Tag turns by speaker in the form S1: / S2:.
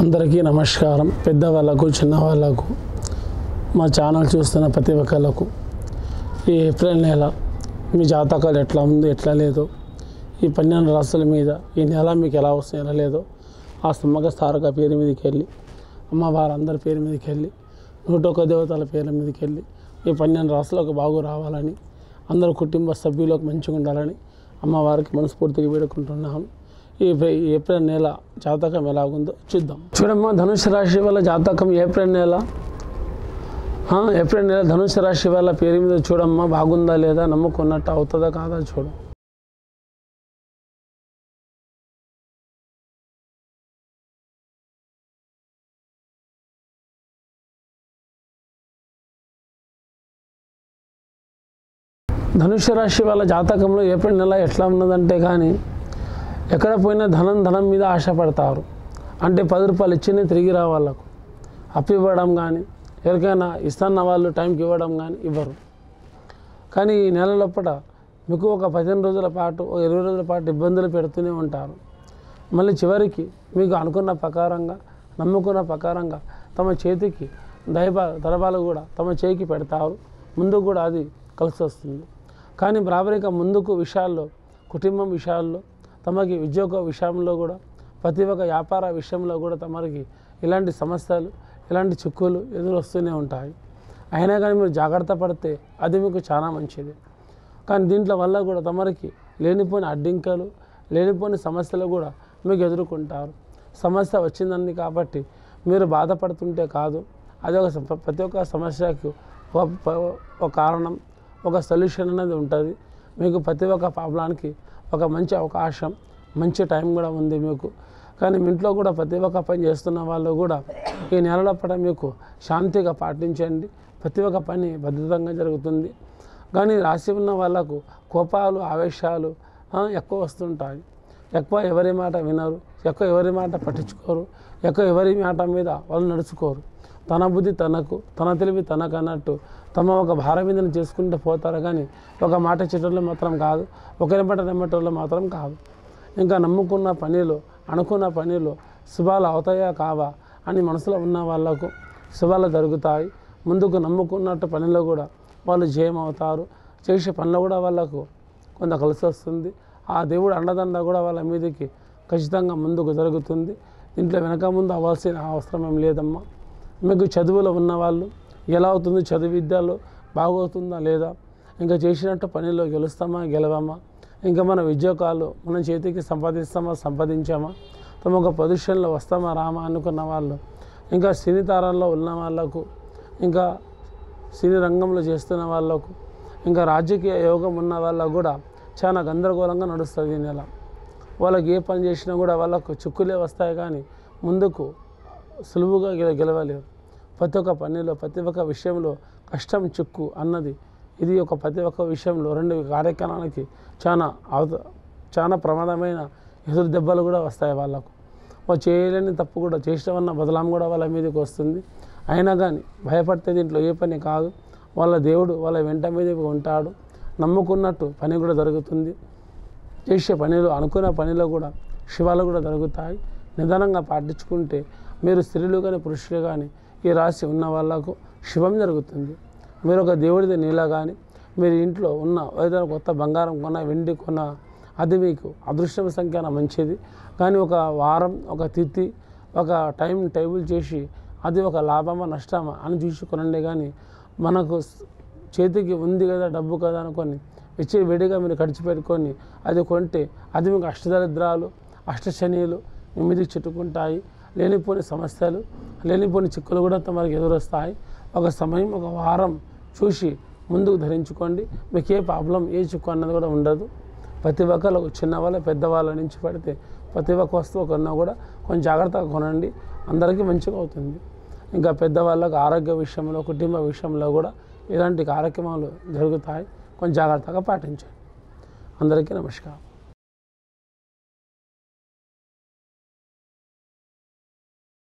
S1: అందరికీ నమస్కారం. పెద్దవాళ్ళకు చిన్నవాళ్ళకు మా ఛానల్ చూస్తున్న ప్రతి ఒక్కళ్ళకు ఈ ఏప్రిల్ నెల మీ జాతకాలు ఎట్లా ఉంది ఎట్లా లేదో, ఈ 12 రాశుల మీద ఈ నెల మీకు ఎలా వస్తుంది ఎలా లేదో ఆ సమ్మక తారక పేరు మీదకి వెళ్ళి, అమ్మవారందరి పేరు మీదకి వెళ్ళి, 101 దేవతల పేర్ల మీదకి వెళ్ళి ఈ 12 రాశులకు బాగు రావాలని, అందరు కుటుంబ సభ్యులకు మంచిగా ఉండాలని అమ్మవారికి మనస్ఫూర్తిగా వేడుకుంటున్నాను. ఈ ఏప్రిల్ నెల జాతకం ఎలాగుందో చూద్దాం. చూడమ్మా, ధనుసు రాశి వాళ్ళ జాతకం ఏప్రిల్ నెల ధనుసు రాశి వాళ్ళ పేరు మీద చూడమ్మా, బాగుందా లేదా, నమ్ముకున్నట్టు అవుతుందా కాదా చూడు. ధనుసు రాశి వాళ్ళ జాతకంలో ఏప్రిల్ నెల ఎట్లా ఉన్నదంటే, కానీ ఎక్కడ పోయినా ధనం మీద ఆశపడతారు. అంటే 10 రూపాయలు ఇచ్చినే తిరిగి వాళ్ళకు అప్పు ఇవ్వడం కానీ, ఎవరికైనా ఇస్తున్న వాళ్ళు టైంకి ఇవ్వడం కానీ ఇవ్వరు. కానీ ఈ నెల లోపల మీకు ఒక 15 రోజుల పాటు 20 రోజుల పాటు ఇబ్బందులు పెడుతూనే ఉంటారు. మళ్ళీ చివరికి మీకు అనుకున్న ప్రకారంగా, నమ్ముకున్న ప్రకారంగా తమ చేతికి దైవాలు కూడా తమ చేతికి పెడతారు. ముందు కూడా అది కలిసి వస్తుంది. కానీ ప్రాథమిక ముందుకు విషయాల్లో, కుటుంబం విషయాల్లో, తమకి ఉద్యోగ విషయంలో కూడా, ప్రతి ఒక్క వ్యాపార విషయంలో కూడా తమకి ఇలాంటి సమస్యలు, ఇలాంటి చిక్కులు ఎదురొస్తూనే ఉంటాయి. అయినా కానీ మీరు జాగ్రత్త పడితే అది మీకు చాలా మంచిది. కానీ దీంట్లో వల్ల కూడా తమరికి లేనిపోని అడ్డంకులు, లేనిపోని సమస్యలు కూడా మీకు ఎదుర్కొంటారు. సమస్య వచ్చిందని కాబట్టి మీరు బాధపడుతుంటే కాదు, అది ప్రతి ఒక్క సమస్యకు ఒక కారణం, ఒక సొల్యూషన్ అనేది ఉంటుంది. మీకు ప్రతి ఒక్క ప్రాబ్లానికి ఒక మంచి అవకాశం, మంచి టైం కూడా ఉంది మీకు. కానీ మీ ఇంట్లో కూడా ప్రతి ఒక్క పని చేస్తున్న వాళ్ళు కూడా ఈ నెలలో పడ మీకు శాంతిగా పాటించండి. ప్రతి ఒక్క పని భద్రతంగా జరుగుతుంది. కానీ రాసి ఉన్న వాళ్ళకు కోపాలు, ఆవేశాలు ఎక్కువ వస్తుంటాయి. ఎక్కువ ఎవరి మాట వినరు, ఎక్కువ ఎవరి మాట పట్టించుకోరు, ఎక్కువ ఎవరి మాట మీద వాళ్ళు నడుచుకోరు. తన బుద్ధి తనకు, తన తెలివి తనకు అన్నట్టు తమ ఒక భారం మీద చేసుకుంటూ పోతారు. కానీ ఒక మాట చెట్టులో మాత్రం కాదు, ఒకరి మాట నమ్మటంలో మాత్రం కాదు. ఇంకా నమ్ముకున్న పనిలో, అనుకున్న పనిలో శుభాలు అవుతాయా కావా అని మనసులో ఉన్న వాళ్ళకు శుభాలు జరుగుతాయి. ముందుకు నమ్ముకున్నట్టు పనిలో కూడా వాళ్ళు జయం అవుతారు. చేసే పనిలో కూడా వాళ్ళకు కొంత కలిసి వస్తుంది. ఆ దేవుడు అండదండ కూడా వాళ్ళ మీదకి ఖచ్చితంగా ముందుకు జరుగుతుంది. ఇంట్లో వెనక ముందు అవ్వాల్సిన అవసరం ఏం లేదమ్మా. మీకు చదువులో ఉన్నవాళ్ళు ఎలా అవుతుంది, చదువు విద్యలో బాగవుతుందా లేదా, ఇంకా చేసినట్టు పనిలో గెలుస్తామా గెలవమా, ఇంకా మన ఉద్యోగాలు మన చేతికి సంపాదించామా, తమ ఒక పొజిషన్లో వస్తామా రామా అనుకున్న వాళ్ళు, ఇంకా సినీ తారంలో ఉన్న వాళ్ళకు, ఇంకా సినీ రంగంలో చేస్తున్న వాళ్ళకు, ఇంకా రాజకీయ యోగం ఉన్న వాళ్ళకు కూడా చాలా గందరగోళంగా నడుస్తుంది ఈ నెల. వాళ్ళకి ఏ పని చేసినా కూడా వాళ్ళకు చిక్కులే వస్తాయి. కానీ ముందుకు సులువుగా గెలవలేరు. ప్రతి ఒక్క పనిలో, ప్రతి ఒక్క విషయంలో కష్టం, చిక్కు అన్నది ఇది ఒక ప్రతి ఒక్క విషయంలో 2 కార్యక్రమానికి చాలా ప్రమాదమైన ఎదురు దెబ్బలు కూడా వస్తాయి వాళ్ళకు. వాళ్ళు చేయలేని తప్పు కూడా చేసిన వల్ల బదలాం కూడా వాళ్ళ మీదకి వస్తుంది. అయినా కానీ భయపడితే దీంట్లో ఏ పని కాదు. వాళ్ళ దేవుడు వాళ్ళ వెంట మీదకి ఉంటాడు. నమ్ముకున్నట్టు పని కూడా జరుగుతుంది. చేసే పనిలో, అనుకున్న పనిలో కూడా శివాలు కూడా జరుగుతాయి. నిదానంగా పాటించుకుంటే మీరు స్త్రీలు కానీ పురుషులు కానీ ఈ రాశి ఉన్న వాళ్ళకు శుభం జరుగుతుంది. మీరు ఒక దేవుడిది నీళ్ళ కానీ, మీరు ఇంట్లో ఉన్న ఏదైనా కొత్త బంగారం కొన్న, వెండి కొన్న, అది మీకు అదృష్టం సంఖ్య మంచిది. కానీ ఒక వారం, ఒక తిథి, ఒక టైం టేబుల్ చేసి అది ఒక లాభమా నష్టమా అని చూసుకొనండి. కానీ మనకు చేతికి ఉంది కదా, డబ్బు కదా అనుకొని విడిగా మీరు ఖర్చు పెట్టుకొని అది కొంటే అది మీకు అష్టదరిద్రాలు, అష్టశనీలు మీ మీదకి చుట్టుకుంటాయి. లేనిపోని సమస్యలు, లేనిపోని చిక్కులు కూడా మనకి ఎదురొస్తాయి. ఒక సమయం, ఒక వారం చూసి ముందుకు ధరించుకోండి. మీకు ఏ ప్రాబ్లం, ఏ చిక్కు అన్నది కూడా ఉండదు. ప్రతి ఒక్కరు చిన్నవాళ్ళ పెద్దవాళ్ళ నుంచి పడితే ప్రతి ఒక్క వస్తువు కొన్నా కూడా కొంచెం జాగ్రత్తగా కొనండి. అందరికీ మంచిగా అవుతుంది. ఇంకా పెద్దవాళ్ళకు ఆరోగ్య విషయంలో, కుటుంబ విషయంలో కూడా ఇలాంటి కార్యక్రమాలు జరుగుతాయి. కొంచెం జాగ్రత్తగా పాటించండి. అందరికీ నమస్కారం.